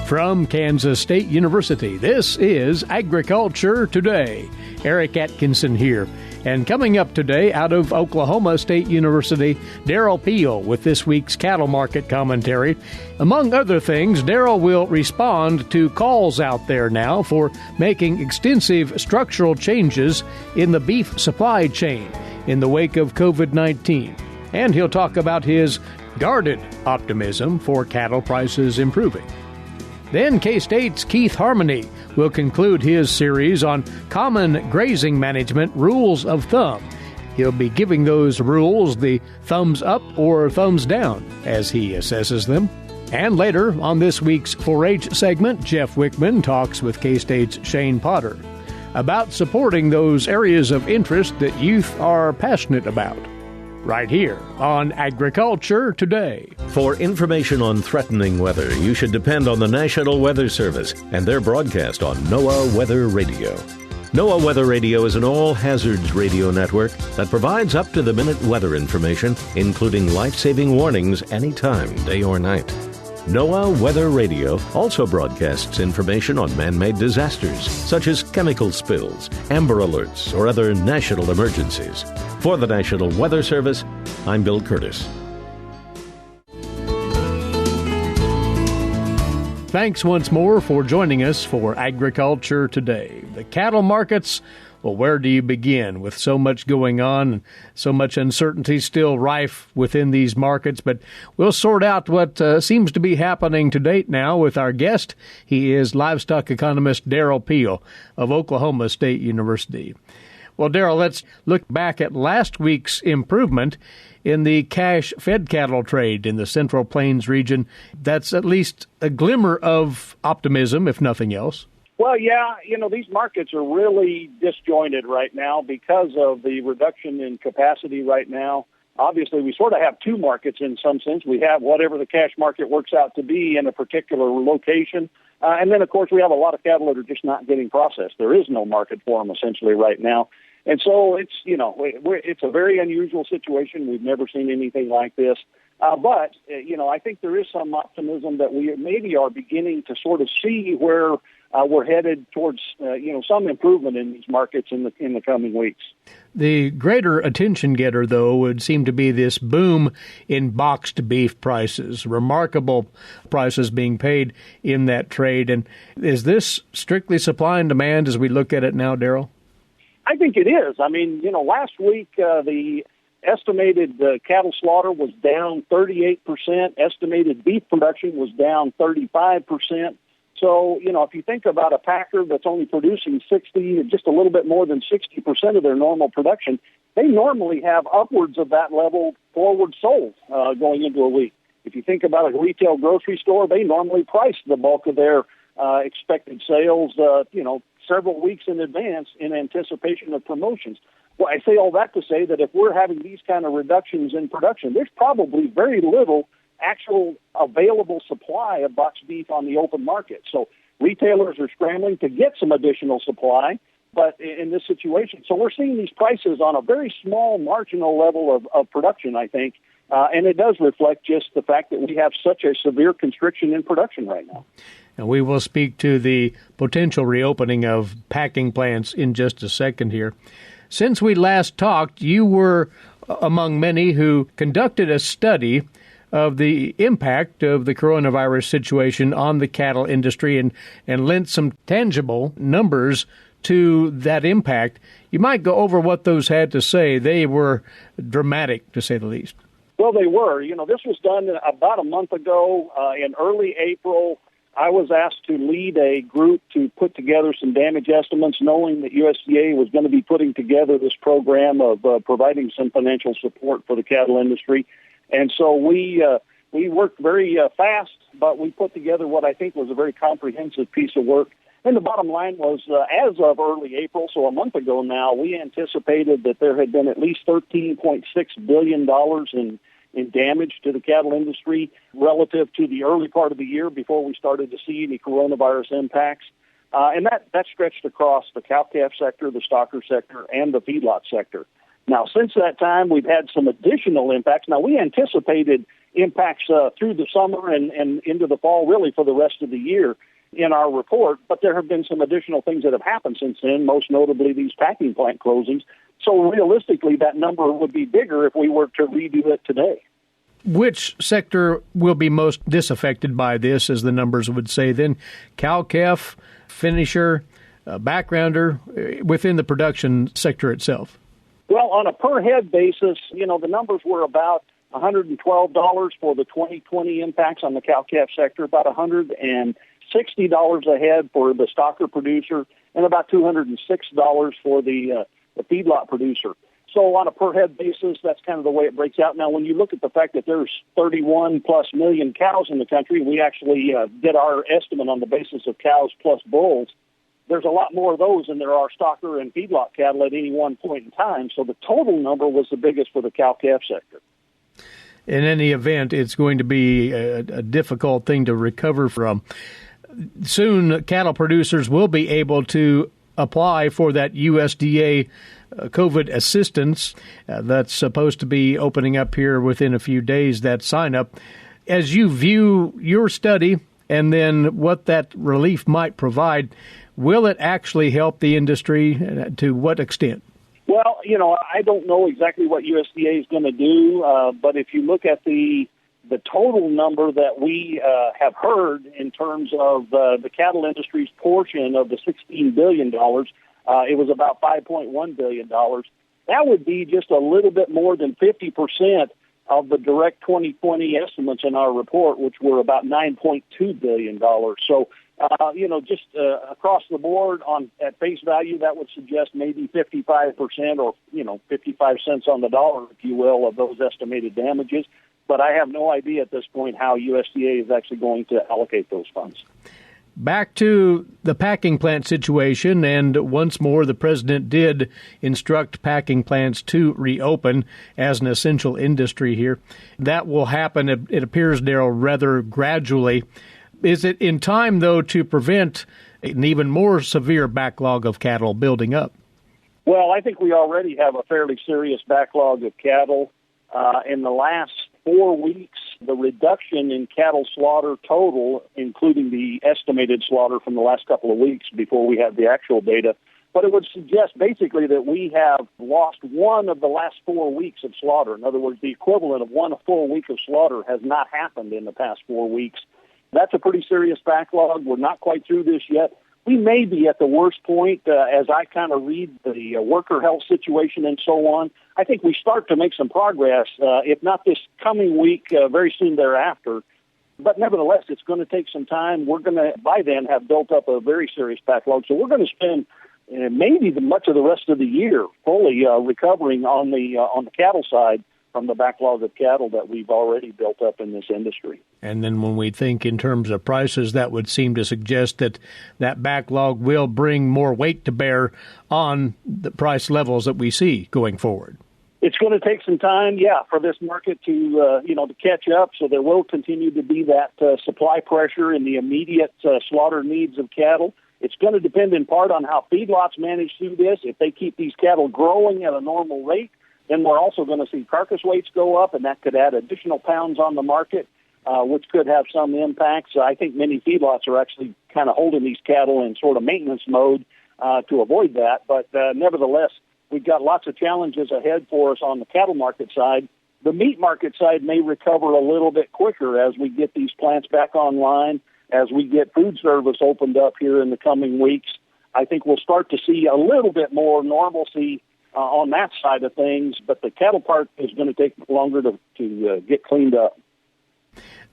From Kansas State University, this is Agriculture Today. Eric Atkinson here. And coming up today out of Oklahoma State University, Derrell Peel with this week's cattle market commentary. Among other things, Derrell will respond to calls out there now for making extensive structural changes in the beef supply chain in the wake of COVID-19. And he'll talk about his guarded optimism for cattle prices improving. Then K-State's Keith Harmoney will conclude his series on common grazing management rules of thumb. He'll be giving those rules the thumbs up or thumbs down as he assesses them. And later on this week's Forage segment, Jeff Wickman talks with K-State's Shane Potter about supporting those areas of interest that youth are passionate about. Right here on Agriculture Today. For information on threatening weather, you should depend on the National Weather Service and their broadcast on NOAA Weather Radio. NOAA Weather Radio is an all-hazards radio network that provides up-to-the-minute weather information, including life-saving warnings anytime, day or night. NOAA Weather Radio also broadcasts information on man-made disasters, such as chemical spills, Amber Alerts, or other national emergencies. For the National Weather Service, I'm Bill Curtis. Thanks once more for joining us for Agriculture Today. The cattle markets, well, where do you begin with so much going on and so much uncertainty still rife within these markets? But we'll sort out what seems to be happening to date now with our guest. He is livestock economist Derrell Peel of Oklahoma State University. Well, Derrell, let's look back at last week's improvement in the cash-fed cattle trade in the Central Plains region. That's at least a glimmer of optimism, if nothing else. Well, yeah, these markets are really disjointed right now because of the reduction in capacity right now. Obviously, we sort of have two markets in some sense. We have whatever the cash market works out to be in a particular location. And then, of course, we have a lot of cattle that are just not getting processed. There is no market for them essentially right now. And so it's, it's a very unusual situation. We've never seen anything like this. But I think there is some optimism that we maybe are beginning to sort of see where we're headed towards, some improvement in these markets in the coming weeks. The greater attention getter, though, would seem to be this boom in boxed beef prices, remarkable prices being paid in that trade. And is this strictly supply and demand as we look at it now, Derrell? I think it is. I mean, last week the estimated cattle slaughter was down 38%. Estimated beef production was down 35%. So, if you think about a packer that's only producing just a little bit more than 60% of their normal production, they normally have upwards of that level forward sold going into a week. If you think about a retail grocery store, they normally price the bulk of their expected sales, several weeks in advance in anticipation of promotions. Well, I say all that to say that if we're having these kind of reductions in production, there's probably very little actual available supply of boxed beef on the open market. So retailers are scrambling to get some additional supply, but in this situation, so we're seeing these prices on a very small marginal level of production, I think, and it does reflect just the fact that we have such a severe constriction in production right now. And we will speak to the potential reopening of packing plants in just a second here. Since we last talked, you were among many who conducted a study of the impact of the coronavirus situation on the cattle industry and lent some tangible numbers to that impact. You might go over what those had to say. They were dramatic, to say the least. Well, they were. This was done about a month ago in early April. I was asked to lead a group to put together some damage estimates, knowing that USDA was going to be putting together this program of providing some financial support for the cattle industry. And so we worked very fast, but we put together what I think was a very comprehensive piece of work. And the bottom line was, as of early April, so a month ago now, we anticipated that there had been at least $13.6 billion in damage to the cattle industry relative to the early part of the year before we started to see any coronavirus impacts. And that stretched across the cow-calf sector, the stocker sector, and the feedlot sector. Now, since that time, we've had some additional impacts. Now, we anticipated impacts through the summer and into the fall, really for the rest of the year in our report. But there have been some additional things that have happened since then, most notably these packing plant closings. So realistically, that number would be bigger if we were to redo it today. Which sector will be most disaffected by this, as the numbers would say then? Cow-calf, finisher, backgrounder, within the production sector itself? Well, on a per-head basis, the numbers were about $112 for the 2020 impacts on the cow-calf sector, about $160 a head for the stocker producer, and about $206 for the feedlot producer. So on a per-head basis, that's kind of the way it breaks out. Now, when you look at the fact that there's 31-plus million cows in the country, we actually did our estimate on the basis of cows plus bulls. There's a lot more of those than there are stocker and feedlot cattle at any one point in time. So the total number was the biggest for the cow-calf sector. In any event, it's going to be a difficult thing to recover from. Soon, cattle producers will be able to apply for that USDA COVID assistance that's supposed to be opening up here within a few days, that sign-up. As you view your study and then what that relief might provide, will it actually help the industry? To what extent? Well, I don't know exactly what USDA is going to do, but if you look at the total number that we have heard in terms of the cattle industry's portion of the $16 billion, it was about $5.1 billion. That would be just a little bit more than 50% of the direct 2020 estimates in our report, which were about $9.2 billion. So, just across the board at face value, that would suggest maybe 55% or, 55 cents on the dollar, if you will, of those estimated damages. But I have no idea at this point how USDA is actually going to allocate those funds. Back to the packing plant situation, and once more the president did instruct packing plants to reopen as an essential industry here. That will happen, it appears, Derrell, rather gradually. Is it in time, though, to prevent an even more severe backlog of cattle building up? Well, I think we already have a fairly serious backlog of cattle. In the last 4 weeks, the reduction in cattle slaughter total, including the estimated slaughter from the last couple of weeks before we had the actual data, but it would suggest basically that we have lost one of the last 4 weeks of slaughter. In other words, the equivalent of one full week of slaughter has not happened in the past 4 weeks. That's a pretty serious backlog. We're not quite through this yet. We may be at the worst point as I kind of read the worker health situation and so on. I think we start to make some progress, if not this coming week, very soon thereafter. But nevertheless, it's going to take some time. We're going to, by then, have built up a very serious backlog. So we're going to spend maybe much of the rest of the year fully recovering on the cattle side from the backlog of cattle that we've already built up in this industry. And then when we think in terms of prices, that would seem to suggest that that backlog will bring more weight to bear on the price levels that we see going forward. It's going to take some time, for this market to catch up. So there will continue to be that supply pressure in the immediate slaughter needs of cattle. It's going to depend in part on how feedlots manage through this. If they keep these cattle growing at a normal rate, then we're also going to see carcass weights go up, and that could add additional pounds on the market, which could have some impacts. I think many feedlots are actually kind of holding these cattle in sort of maintenance mode to avoid that. But nevertheless, we've got lots of challenges ahead for us on the cattle market side. The meat market side may recover a little bit quicker as we get these plants back online, as we get food service opened up here in the coming weeks. I think we'll start to see a little bit more normalcy on that side of things, but the cattle part is going to take longer to get cleaned up.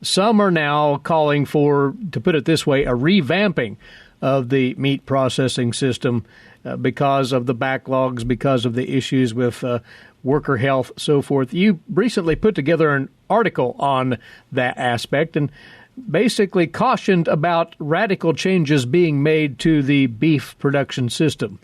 Some are now calling for, to put it this way, a revamping of the meat processing system because of the backlogs, because of the issues with worker health, so forth. You recently put together an article on that aspect and basically cautioned about radical changes being made to the beef production system.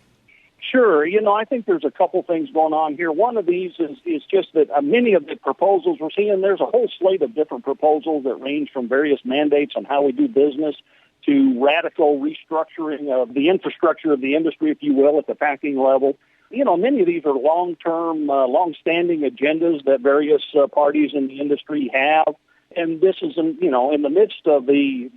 Sure. I think there's a couple things going on here. One of these is just that many of the proposals we're seeing, there's a whole slate of different proposals that range from various mandates on how we do business to radical restructuring of the infrastructure of the industry, if you will, at the packing level. Many of these are long-term, long-standing agendas that various parties in the industry have. And this is, in the midst of the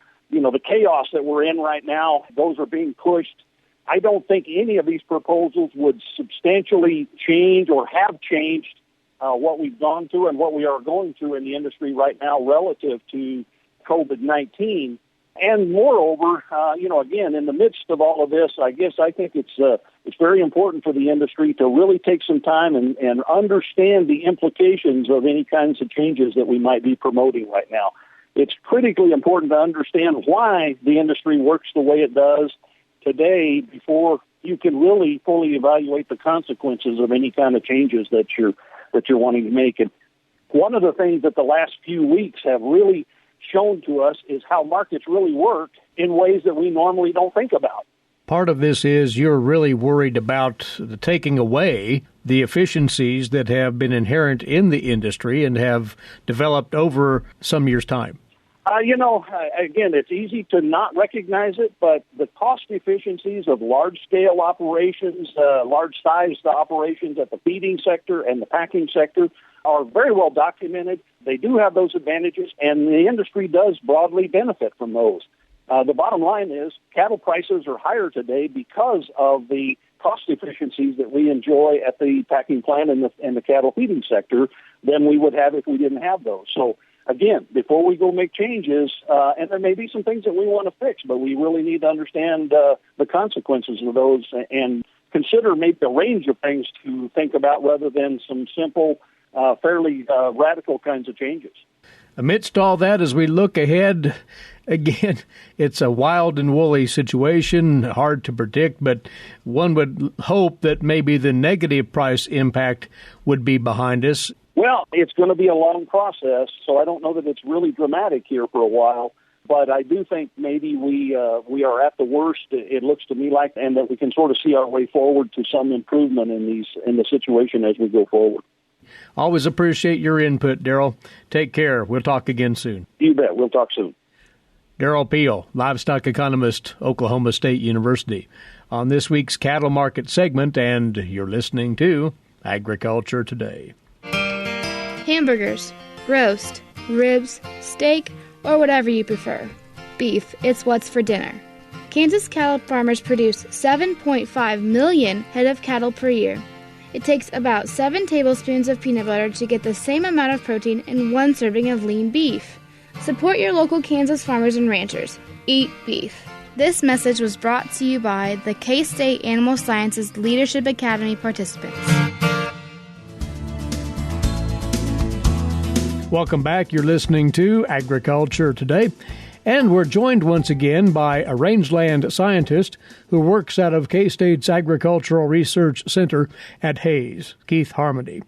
chaos that we're in right now. Those are being pushed. I don't think any of these proposals would substantially change or have changed what we've gone through and what we are going through in the industry right now relative to COVID-19. And moreover, again, in the midst of all of this, I think it's very important for the industry to really take some time and understand the implications of any kinds of changes that we might be promoting right now. It's critically important to understand why the industry works the way it does today before you can really fully evaluate the consequences of any kind of changes that you're wanting to make. And one of the things that the last few weeks have really shown to us is how markets really work in ways that we normally don't think about. Part of this is you're really worried about the taking away the efficiencies that have been inherent in the industry and have developed over some years' time. Again, it's easy to not recognize it, but the cost efficiencies of large-scale operations, large-sized operations at the feeding sector and the packing sector are very well documented. They do have those advantages, and the industry does broadly benefit from those. The bottom line is cattle prices are higher today because of the cost efficiencies that we enjoy at the packing plant and the cattle feeding sector than we would have if we didn't have those. So, again, before we go make changes, and there may be some things that we want to fix, but we really need to understand the consequences of those and consider maybe a range of things to think about rather than some simple, fairly radical kinds of changes. Amidst all that, as we look ahead, again, it's a wild and woolly situation, hard to predict, but one would hope that maybe the negative price impact would be behind us. Well, it's going to be a long process, so I don't know that it's really dramatic here for a while, but I do think maybe we are at the worst, it looks to me like, and that we can sort of see our way forward to some improvement in the situation as we go forward. Always appreciate your input, Derrell. Take care. We'll talk again soon. You bet. We'll talk soon. Derrell Peel, livestock economist, Oklahoma State University, on this week's Cattle Market segment, and you're listening to Agriculture Today. Hamburgers, roast, ribs, steak, or whatever you prefer. Beef, it's what's for dinner. Kansas cattle farmers produce 7.5 million head of cattle per year. It takes about 7 tablespoons of peanut butter to get the same amount of protein in 1 serving of lean beef. Support your local Kansas farmers and ranchers. Eat beef. This message was brought to you by the K-State Animal Sciences Leadership Academy participants. Welcome back. You're listening to Agriculture Today. And we're joined once again by a rangeland scientist who works out of K-State's Agricultural Research Center at Hays, Keith Harmoney.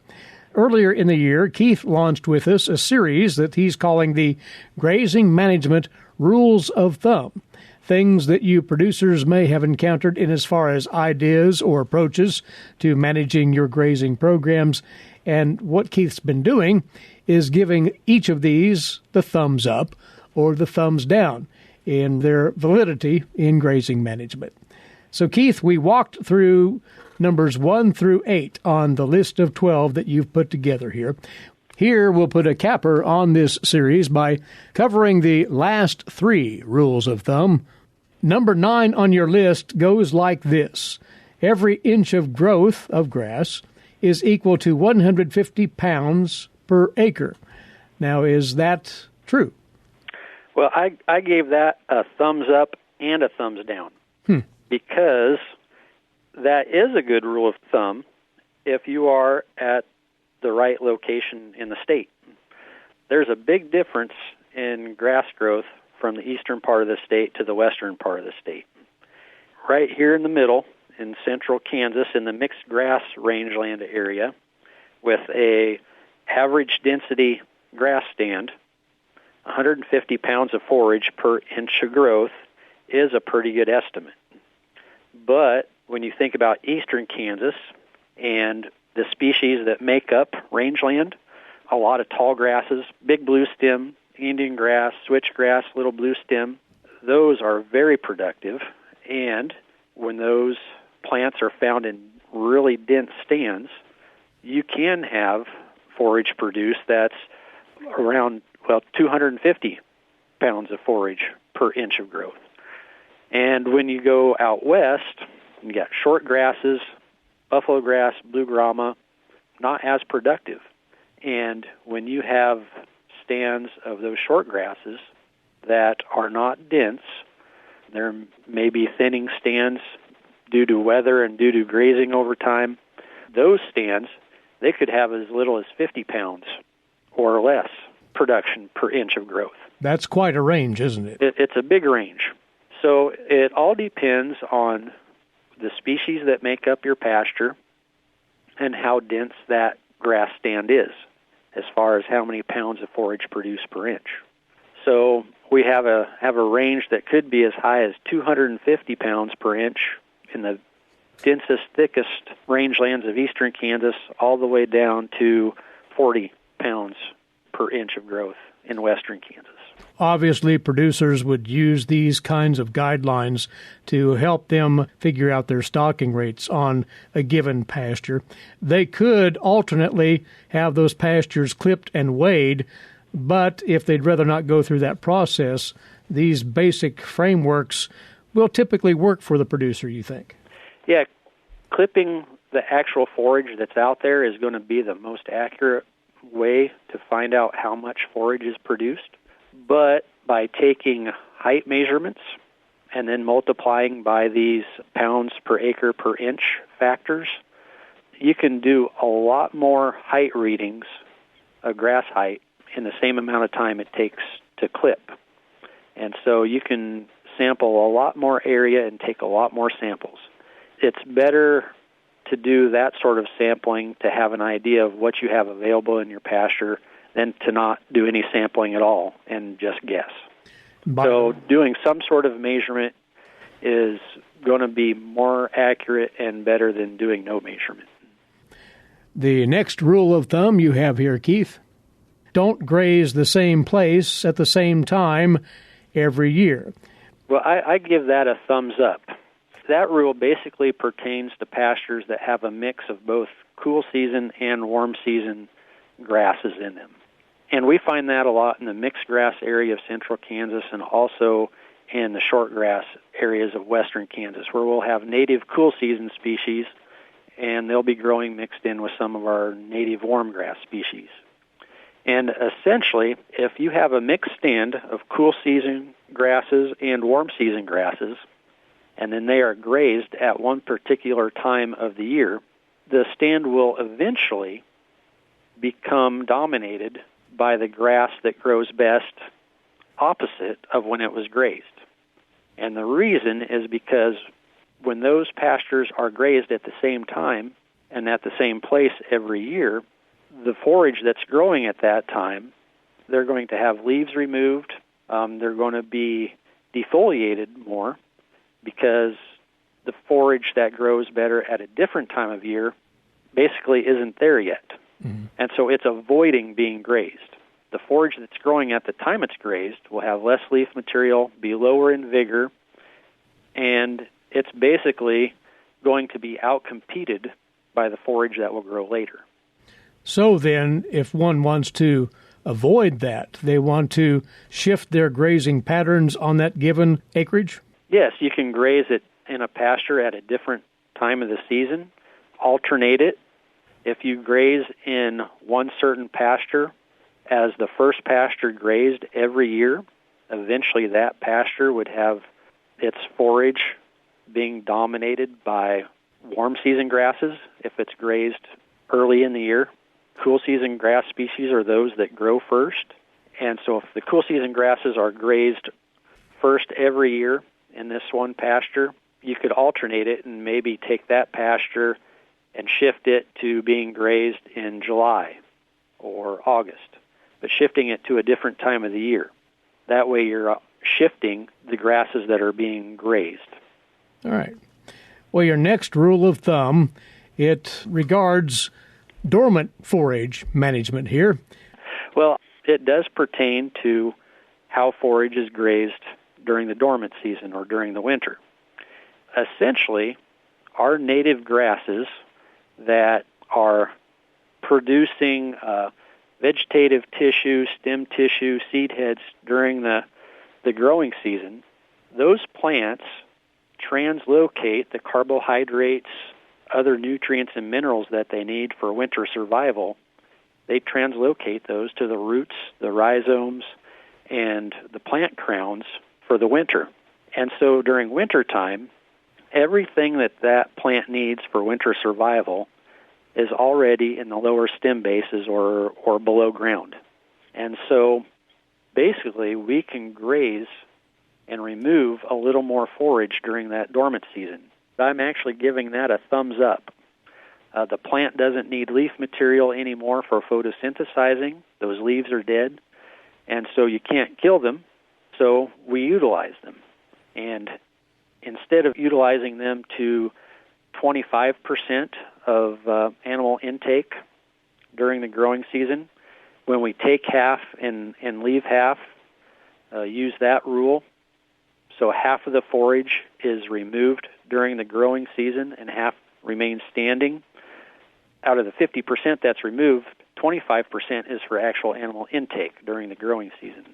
Earlier in the year, Keith launched with us a series that he's calling the Grazing Management Rules of Thumb, things that you producers may have encountered in as far as ideas or approaches to managing your grazing programs. And what Keith's been doing is giving each of these the thumbs up or the thumbs down in their validity in grazing management. So, Keith, we walked through numbers 1 through 8 on the list of 12 that you've put together here. Here, we'll put a capper on this series by covering the last 3 rules of thumb. Number 9 on your list goes like this. Every inch of growth of grass is equal to 150 pounds per acre. Now, is that true? Well, I gave that a thumbs up and a thumbs down because that is a good rule of thumb if you are at the right location in the state. There's a big difference in grass growth from the eastern part of the state to the western part of the state. Right here in the middle, in central Kansas, in the mixed grass rangeland area, with a average density grass stand, 150 pounds of forage per inch of growth is a pretty good estimate. But when you think about eastern Kansas and the species that make up rangeland, a lot of tall grasses, big blue stem, Indian grass, switchgrass, little blue stem, those are very productive. And when those plants are found in really dense stands, you can have forage produced that's around 250 pounds of forage per inch of growth. And when you go out west, you got short grasses, buffalo grass, blue grama, not as productive. And when you have stands of those short grasses that are not dense, there may be thinning stands due to weather and due to grazing over time. Those stands, they could have as little as 50 pounds or less production per inch of growth. That's quite a range, isn't it? It's a big range. So it all depends on the species that make up your pasture and how dense that grass stand is, as far as how many pounds of forage produced per inch. So we have a range that could be as high as 250 pounds per inch in the densest, thickest rangelands of eastern Kansas, all the way down to 40 pounds per inch of growth in western Kansas. Obviously, producers would use these kinds of guidelines to help them figure out their stocking rates on a given pasture. They could alternately have those pastures clipped and weighed, but if they'd rather not go through that process, these basic frameworks will typically work for the producer, you think? Yeah, clipping the actual forage that's out there is going to be the most accurate way to find out how much forage is produced. But by taking height measurements and then multiplying by these pounds per acre per inch factors, you can do a lot more height readings, a grass height, in the same amount of time it takes to clip. And so you can sample a lot more area and take a lot more samples. It's better to do that sort of sampling to have an idea of what you have available in your pasture than to not do any sampling at all and just guess. So doing some sort of measurement is going to be more accurate and better than doing no measurement. The next rule of thumb you have here, Keith, don't graze the same place at the same time every year. Well, I give that a thumbs up. That rule basically pertains to pastures that have a mix of both cool season and warm season grasses in them. And we find that a lot in the mixed grass area of central Kansas and also in the short grass areas of western Kansas, where we'll have native cool season species, and they'll be growing mixed in with some of our native warm grass species. And essentially, if you have a mixed stand of cool season grasses and warm season grasses, and then they are grazed at one particular time of the year, the stand will eventually become dominated by the grass that grows best opposite of when it was grazed. And the reason is because when those pastures are grazed at the same time and at the same place every year, the forage that's growing at that time, they're going to have leaves removed, they're going to be defoliated more because the forage that grows better at a different time of year basically isn't there yet. Mm-hmm. And so it's avoiding being grazed. The forage that's growing at the time it's grazed will have less leaf material, be lower in vigor, and it's basically going to be outcompeted by the forage that will grow later. So then, if one wants to avoid that, they want to shift their grazing patterns on that given acreage? Yes, you can graze it in a pasture at a different time of the season, alternate it. If you graze in one certain pasture as the first pasture grazed every year, eventually that pasture would have its forage being dominated by warm season grasses if it's grazed early in the year. Cool season grass species are those that grow first. And so if the cool season grasses are grazed first every year in this one pasture, you could alternate it and maybe take that pasture and shift it to being grazed in July or August, but shifting it to a different time of the year. That way you're shifting the grasses that are being grazed. All right. Well, your next rule of thumb, it regards dormant forage management here. Well, it does pertain to how forage is grazed during the dormant season or during the winter. Essentially, our native grasses that are producing vegetative tissue, stem tissue, seed heads during the growing season, those plants translocate the carbohydrates, other nutrients and minerals that they need for winter survival. They translocate those to the roots, the rhizomes, and the plant crowns for the winter. And so during winter time, everything that plant needs for winter survival is already in the lower stem bases or below ground. And so basically we can graze and remove a little more forage during that dormant season. I'm actually giving that a thumbs up. The plant doesn't need leaf material anymore for photosynthesizing. Those leaves are dead, and so you can't kill them, so we utilize them. And instead of utilizing them to 25% of animal intake during the growing season, when we take half and leave half, use that rule. So half of the forage is removed during the growing season and half remains standing. Out of the 50% that's removed, 25% is for actual animal intake during the growing season.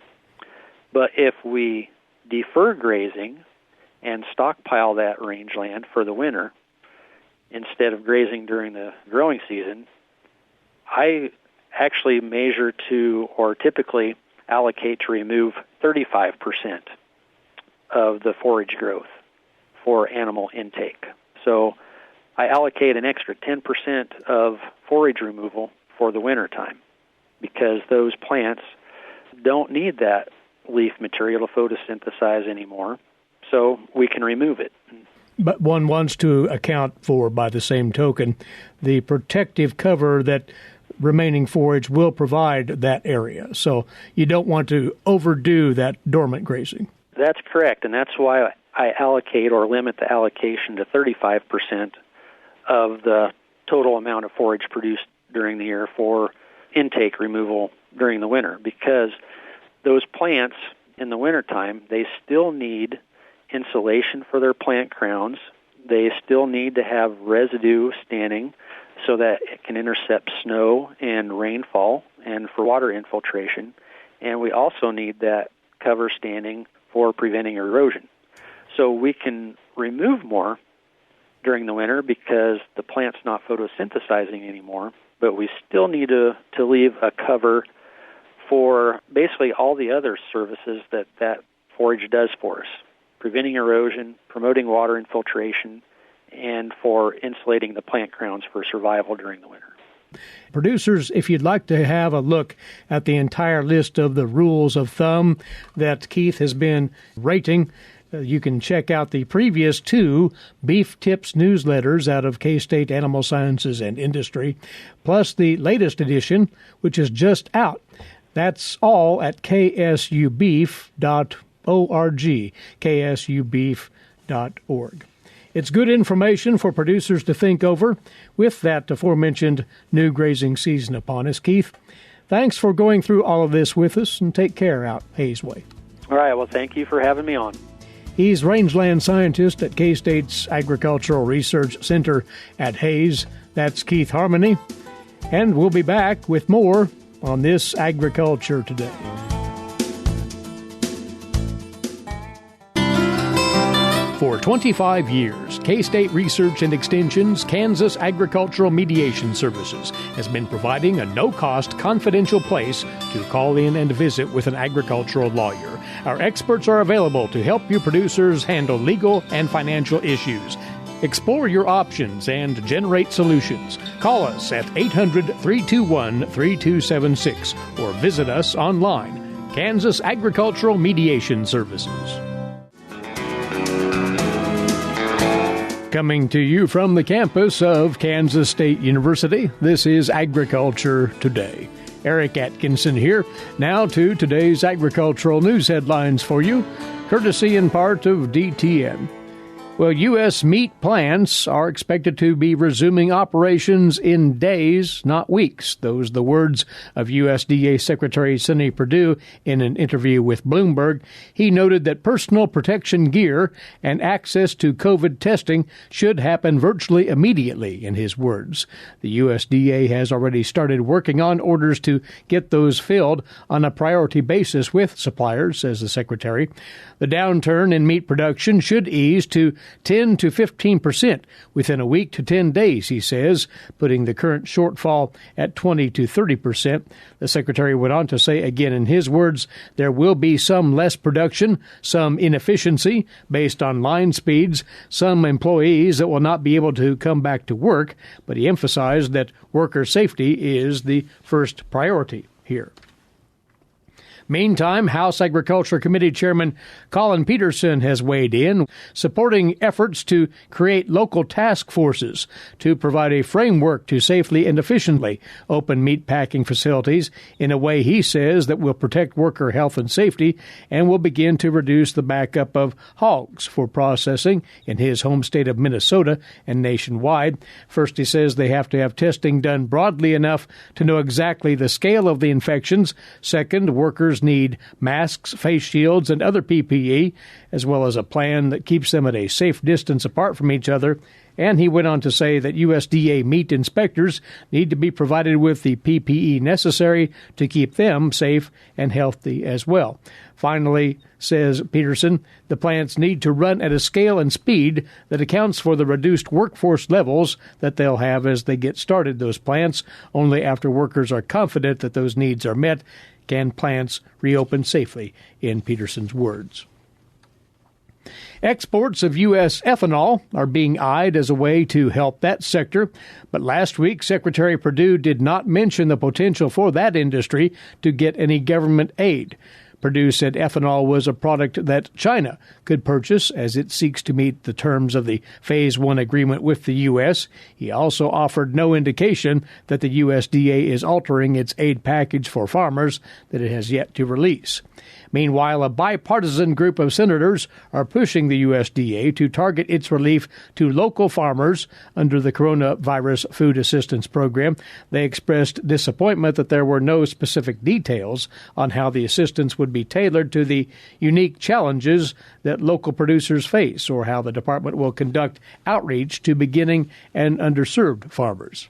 But if we defer grazing and stockpile that rangeland for the winter instead of grazing during the growing season, I actually measure to, or typically allocate to remove 35% of the forage growth for animal intake. So I allocate an extra 10% of forage removal for the winter time because those plants don't need that leaf material to photosynthesize anymore, so we can remove it. But one wants to account for, by the same token, the protective cover that remaining forage will provide that area. So you don't want to overdo that dormant grazing. That's correct, and that's why I allocate or limit the allocation to 35% of the total amount of forage produced during the year for intake removal during the winter, because those plants in the wintertime, they still need insulation for their plant crowns. They still need to have residue standing so that it can intercept snow and rainfall and for water infiltration. And we also need that cover standing for preventing erosion. So we can remove more during the winter because the plant's not photosynthesizing anymore, but we still need to leave a cover for basically all the other services that forage does for us, preventing erosion, promoting water infiltration, and for insulating the plant crowns for survival during the winter. Producers, if you'd like to have a look at the entire list of the rules of thumb that Keith has been rating, you can check out the previous 2 Beef Tips newsletters out of K-State Animal Sciences and Industry, plus the latest edition, which is just out. That's all at ksubeef.org, ksubeef.org. It's good information for producers to think over with that aforementioned new grazing season upon us. Keith, thanks for going through all of this with us, and take care out Hayes Way. All right, well, thank you for having me on. He's rangeland scientist at K-State's Agricultural Research Center at Hayes. That's Keith Harmoney. And we'll be back with more on this Agriculture Today. For 25 years, K-State Research and Extension's Kansas Agricultural Mediation Services has been providing a no-cost, confidential place to call in and visit with an agricultural lawyer. Our experts are available to help you producers handle legal and financial issues. Explore your options and generate solutions. Call us at 800-321-3276 or visit us online. Kansas Agricultural Mediation Services. Coming to you from the campus of Kansas State University, this is Agriculture Today. Eric Atkinson here. Now to today's agricultural news headlines for you, courtesy in part of DTN. Well, U.S. meat plants are expected to be resuming operations in days, not weeks. Those are the words of USDA Secretary Sonny Perdue in an interview with Bloomberg. He noted that personal protection gear and access to COVID testing should happen virtually immediately, in his words. The USDA has already started working on orders to get those filled on a priority basis with suppliers, says the Secretary. The downturn in meat production should ease to 10 to 15% within a week to 10 days, he says, putting the current shortfall at 20 to 30%. The Secretary went on to say, again in his words, there will be some less production, some inefficiency based on line speeds, some employees that will not be able to come back to work, but he emphasized that worker safety is the first priority here. Meantime, House Agriculture Committee Chairman Colin Peterson has weighed in, supporting efforts to create local task forces to provide a framework to safely and efficiently open meat packing facilities in a way, he says, that will protect worker health and safety and will begin to reduce the backup of hogs for processing in his home state of Minnesota and nationwide. First, he says they have to have testing done broadly enough to know exactly the scale of the infections. Second, workers need masks, face shields, and other PPE, as well as a plan that keeps them at a safe distance apart from each other. And he went on to say that USDA meat inspectors need to be provided with the PPE necessary to keep them safe and healthy as well. Finally, says Peterson, the plants need to run at a scale and speed that accounts for the reduced workforce levels that they'll have as they get started. Those plants, only after workers are confident that those needs are met, can plants reopen safely, in Peterson's words. Exports of U.S. ethanol are being eyed as a way to help that sector, but last week Secretary Perdue did not mention the potential for that industry to get any government aid. Perdue said ethanol was a product that China could purchase as it seeks to meet the terms of the Phase 1 agreement with the U.S. He also offered no indication that the USDA is altering its aid package for farmers that it has yet to release. Meanwhile, a bipartisan group of senators are pushing the USDA to target its relief to local farmers under the Coronavirus Food Assistance Program. They expressed disappointment that there were no specific details on how the assistance would be tailored to the unique challenges that local producers face, or how the department will conduct outreach to beginning and underserved farmers.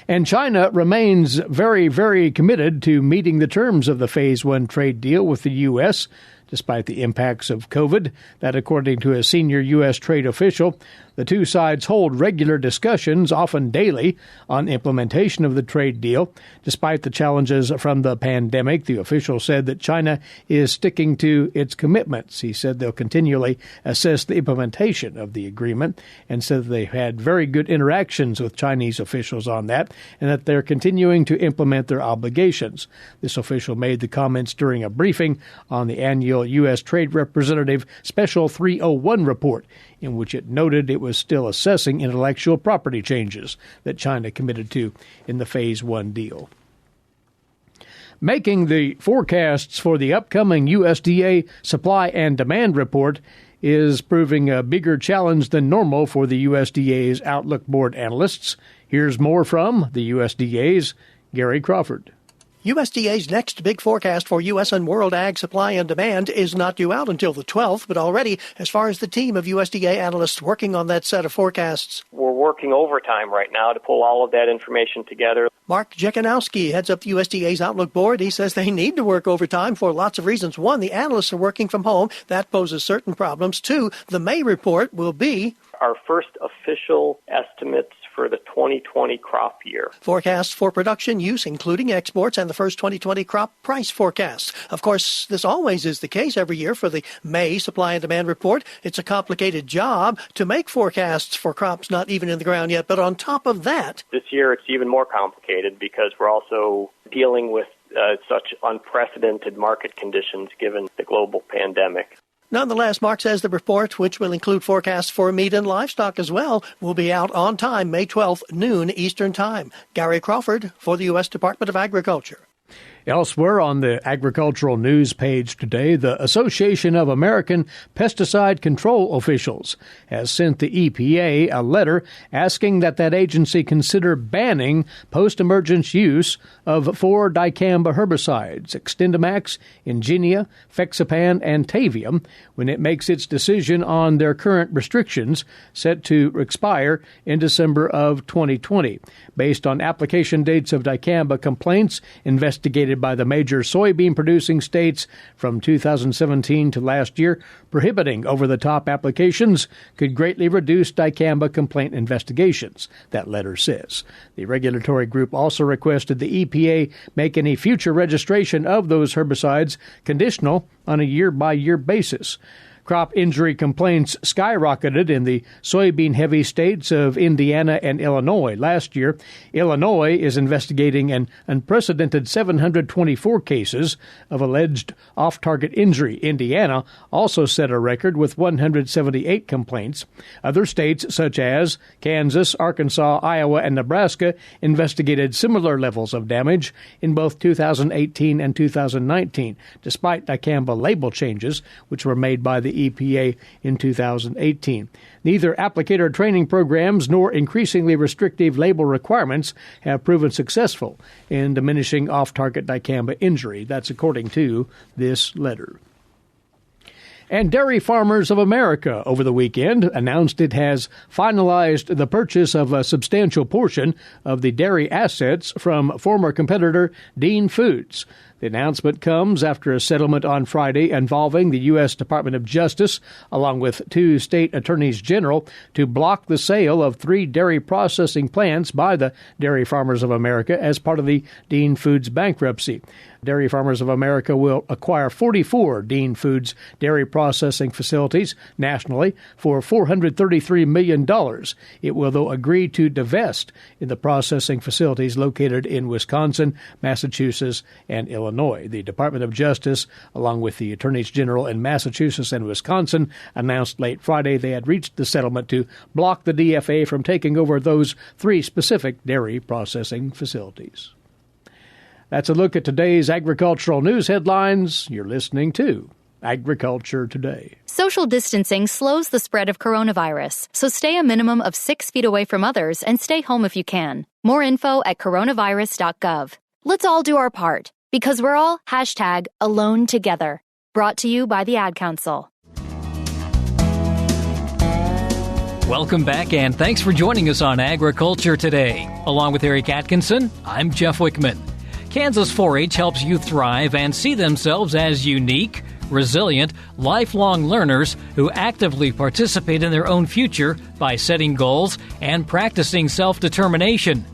And China remains very, very committed to meeting the terms of the Phase 1 trade deal with the U.S., despite the impacts of COVID. That, according to a senior U.S. trade official, the two sides hold regular discussions, often daily, on implementation of the trade deal. Despite the challenges from the pandemic, the official said that China is sticking to its commitments. He said they'll continually assess the implementation of the agreement, and said they've had very good interactions with Chinese officials on that, and that they're continuing to implement their obligations. This official made the comments during a briefing on the annual U.S. Trade Representative Special 301 report, in which it noted it was still assessing intellectual property changes that China committed to in the Phase 1 deal. Making the forecasts for the upcoming USDA supply and demand report is proving a bigger challenge than normal for the USDA's Outlook Board analysts. Here's more from the USDA's Gary Crawford. USDA's next big forecast for U.S. and world ag supply and demand is not due out until the 12th, but already, as far as the team of USDA analysts working on that set of forecasts, we're working overtime right now to pull all of that information together. Mark Jekanowski heads up the USDA's Outlook Board. He says they need to work overtime for lots of reasons. One, the analysts are working from home. That poses certain problems. Two, the May report will be our first official estimates for the 2020 crop year. Forecasts for production use, including exports, and the first 2020 crop price forecasts. Of course, this always is the case every year for the May supply and demand report. It's a complicated job to make forecasts for crops not even in the ground yet. But on top of that, this year it's even more complicated because we're also dealing with such unprecedented market conditions given the global pandemic. Nonetheless, Mark says the report, which will include forecasts for meat and livestock as well, will be out on time, May 12th, noon Eastern Time. Gary Crawford for the U.S. Department of Agriculture. Elsewhere on the agricultural news page today, the Association of American Pesticide Control Officials has sent the EPA a letter asking that agency consider banning post-emergence use of 4 dicamba herbicides, XtendiMax, Ingenia, Fexapan, and Tavium, when it makes its decision on their current restrictions set to expire in December of 2020, based on application dates of dicamba complaints investigated by the major soybean-producing states from 2017 to last year. Prohibiting over-the-top applications could greatly reduce dicamba complaint investigations, that letter says. The regulatory group also requested the EPA make any future registration of those herbicides conditional on a year-by-year basis. Crop injury complaints skyrocketed in the soybean-heavy states of Indiana and Illinois last year. Illinois is investigating an unprecedented 724 cases of alleged off-target injury. Indiana also set a record with 178 complaints. Other states, such as Kansas, Arkansas, Iowa, and Nebraska, investigated similar levels of damage in both 2018 and 2019, despite dicamba label changes, which were made by the EPA in 2018. Neither applicator training programs nor increasingly restrictive label requirements have proven successful in diminishing off-target dicamba injury. That's according to this letter. And Dairy Farmers of America over the weekend announced it has finalized the purchase of a substantial portion of the dairy assets from former competitor Dean Foods. The announcement comes after a settlement on Friday involving the U.S. Department of Justice, along with 2 state attorneys general, to block the sale of 3 dairy processing plants by the Dairy Farmers of America as part of the Dean Foods bankruptcy. Dairy Farmers of America will acquire 44 Dean Foods dairy processing facilities nationally for $433 million. It will, though, agree to divest in the processing facilities located in Wisconsin, Massachusetts, and Illinois. The Department of Justice, along with the Attorneys General in Massachusetts and Wisconsin, announced late Friday they had reached the settlement to block the DFA from taking over those 3 specific dairy processing facilities. That's a look at today's agricultural news headlines. You're listening to Agriculture Today. Social distancing slows the spread of coronavirus, so stay a minimum of 6 feet away from others and stay home if you can. More info at coronavirus.gov. Let's all do our part, because we're all #AloneTogether. Brought to you by the Ad Council. Welcome back, and thanks for joining us on Agriculture Today. Along with Eric Atkinson, I'm Jeff Wickman. Kansas 4-H helps youth thrive and see themselves as unique, resilient, lifelong learners who actively participate in their own future by setting goals and practicing self-determination.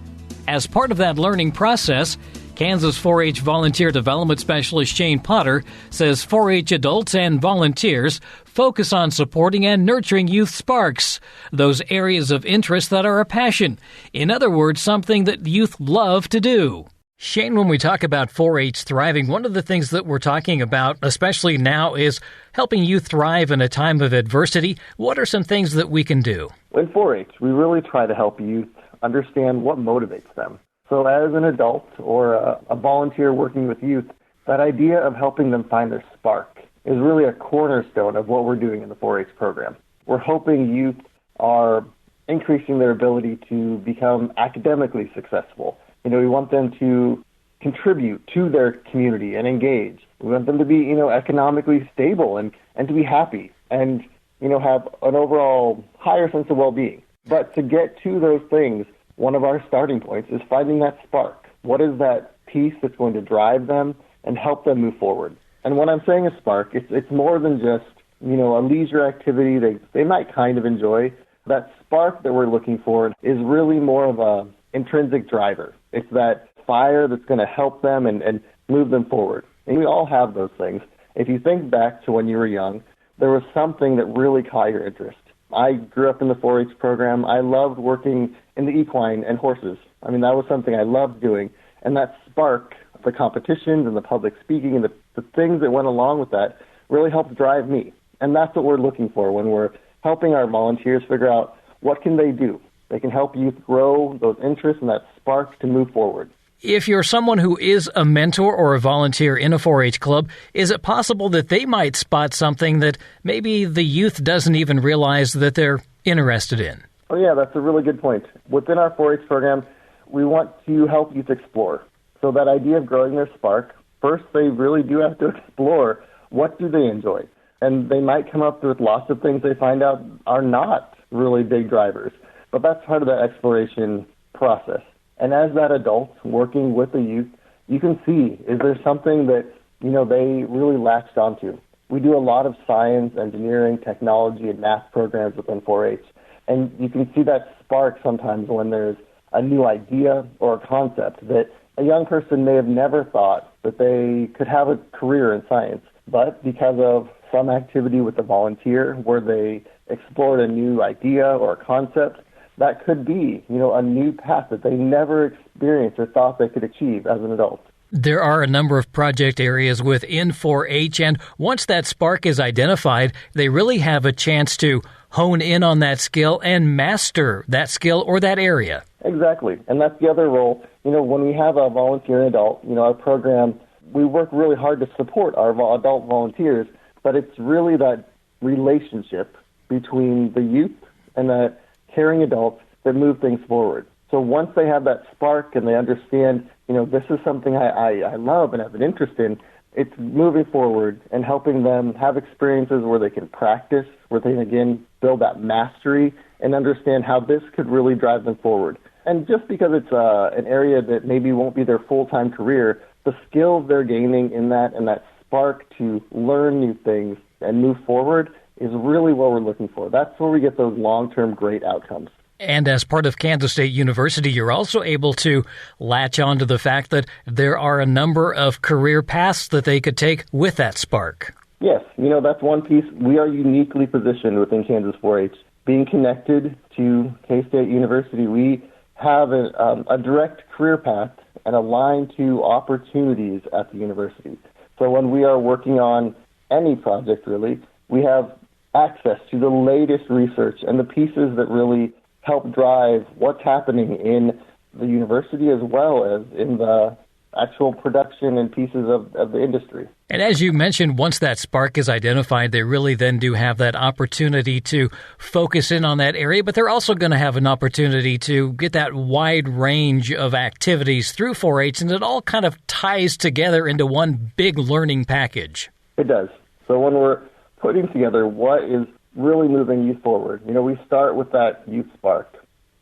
As part of that learning process, Kansas 4-H Volunteer Development Specialist Shane Potter says 4-H adults and volunteers focus on supporting and nurturing youth sparks, those areas of interest that are a passion. In other words, something that youth love to do. Shane, when we talk about 4-H thriving, one of the things that we're talking about, especially now, is helping youth thrive in a time of adversity. What are some things that we can do? In 4-H, we really try to help youth understand what motivates them. So as an adult or a volunteer working with youth, that idea of helping them find their spark is really a cornerstone of what we're doing in the 4-H program. We're hoping youth are increasing their ability to become academically successful. We want them to contribute to their community and engage. We want them to be, economically stable and to be happy and, have an overall higher sense of well-being. But to get to those things, one of our starting points is finding that spark. What is that piece that's going to drive them and help them move forward? And when I'm saying a spark, it's more than just, a leisure activity they might kind of enjoy. That spark that we're looking for is really more of a intrinsic driver. It's that fire that's going to help them and move them forward. And we all have those things. If you think back to when you were young, there was something that really caught your interest. I grew up in the 4-H program. I loved working in the equine and horses. That was something I loved doing. And that spark, the competitions and the public speaking and the things that went along with that really helped drive me. And that's what we're looking for when we're helping our volunteers figure out what can they do. They can help youth grow those interests and that spark to move forward. If you're someone who is a mentor or a volunteer in a 4-H club, is it possible that they might spot something that maybe the youth doesn't even realize that they're interested in? Oh, yeah, that's a really good point. Within our 4-H program, we want to help youth explore. So that idea of growing their spark, first they really do have to explore what do they enjoy. And they might come up with lots of things they find out are not really big drivers. But that's part of the exploration process. And as that adult working with the youth, you can see, is there something that, they really latched onto? We do a lot of science, engineering, technology, and math programs within 4-H. And you can see that spark sometimes when there's a new idea or a concept that a young person may have never thought that they could have a career in science. But because of some activity with a volunteer where they explored a new idea or a concept, that could be, a new path that they never experienced or thought they could achieve as an adult. There are a number of project areas within 4-H, and once that spark is identified, they really have a chance to hone in on that skill and master that skill or that area. Exactly, and that's the other role. When we have a volunteer adult, our program, we work really hard to support our adult volunteers, but it's really that relationship between the youth and the caring adults that move things forward. So once they have that spark and they understand, this is something I love and have an interest in, it's moving forward and helping them have experiences where they can practice, where they, again, build that mastery and understand how this could really drive them forward. And just because it's an area that maybe won't be their full-time career, the skills they're gaining in that and that spark to learn new things and move forward is really what we're looking for. That's where we get those long-term great outcomes. And as part of Kansas State University, you're also able to latch on to the fact that there are a number of career paths that they could take with that spark. Yes, that's one piece. We are uniquely positioned within Kansas 4-H. Being connected to K-State University, we have a direct career path and a line to opportunities at the university. So when we are working on any project, really, we have access to the latest research and the pieces that really help drive what's happening in the university as well as in the actual production and pieces of the industry. And as you mentioned, once that spark is identified, they really then do have that opportunity to focus in on that area, but they're also going to have an opportunity to get that wide range of activities through 4-H, and it all kind of ties together into one big learning package. It does. So when we're putting together what is really moving youth forward, we start with that youth spark.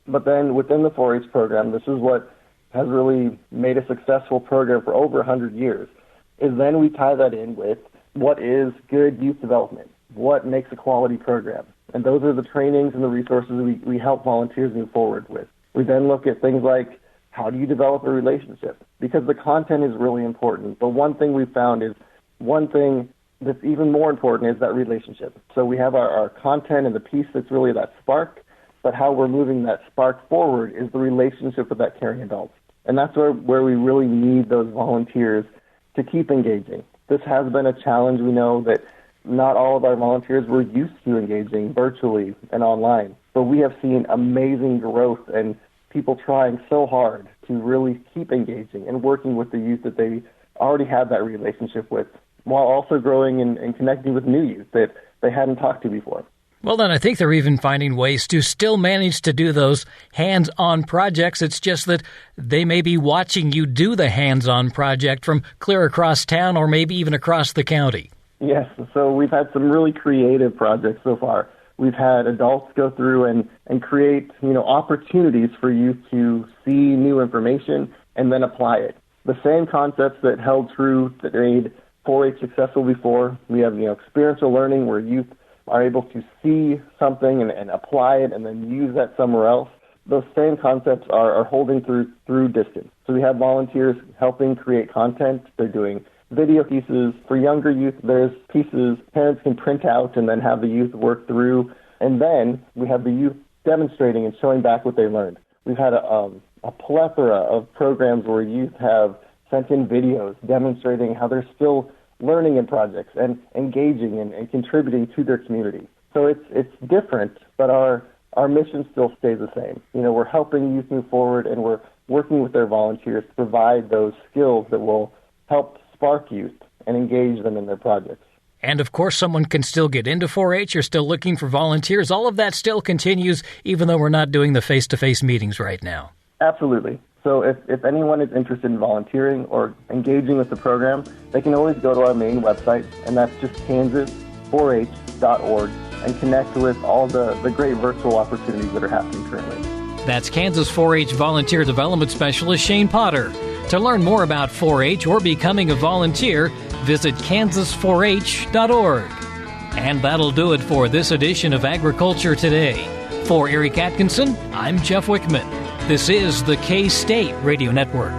But then within the 4-H program, this is what has really made a successful program for over 100 years, is then we tie that in with what is good youth development, what makes a quality program. And those are the trainings and the resources we help volunteers move forward with. We then look at things like, how do you develop a relationship? Because the content is really important. But one thing we found is one thing that's even more important is that relationship. So we have our content and the piece that's really that spark, but how we're moving that spark forward is the relationship with that caring adult. And that's where we really need those volunteers to keep engaging. This has been a challenge. We know that not all of our volunteers were used to engaging virtually and online. But we have seen amazing growth and people trying so hard to really keep engaging and working with the youth that they already have that relationship with, while also growing and connecting with new youth that they hadn't talked to before. Well, then I think they're even finding ways to still manage to do those hands-on projects. It's just that they may be watching you do the hands-on project from clear across town or maybe even across the county. Yes, so we've had some really creative projects so far. We've had adults go through and create, opportunities for youth to see new information and then apply it. The same concepts that held true that made 4-H successful before. We have, experiential learning where youth are able to see something and apply it and then use that somewhere else. Those same concepts are holding through distance. So we have volunteers helping create content. They're doing video pieces. For younger youth, there's pieces parents can print out and then have the youth work through. And then we have the youth demonstrating and showing back what they learned. We've had a plethora of programs where youth have sent in videos demonstrating how they're still learning in projects and engaging and contributing to their community. So it's different, but our mission still stays the same. We're helping youth move forward and we're working with their volunteers to provide those skills that will help spark youth and engage them in their projects. And of course, someone can still get into 4-H. You're still looking for volunteers. All of that still continues, even though we're not doing the face-to-face meetings right now. Absolutely. So if anyone is interested in volunteering or engaging with the program, they can always go to our main website, and that's just kansas4h.org, and connect with all the great virtual opportunities that are happening currently. That's Kansas 4-H Volunteer Development Specialist Shane Potter. To learn more about 4-H or becoming a volunteer, visit kansas4h.org. And that'll do it for this edition of Agriculture Today. For Eric Atkinson, I'm Jeff Wickman. This is the K-State Radio Network.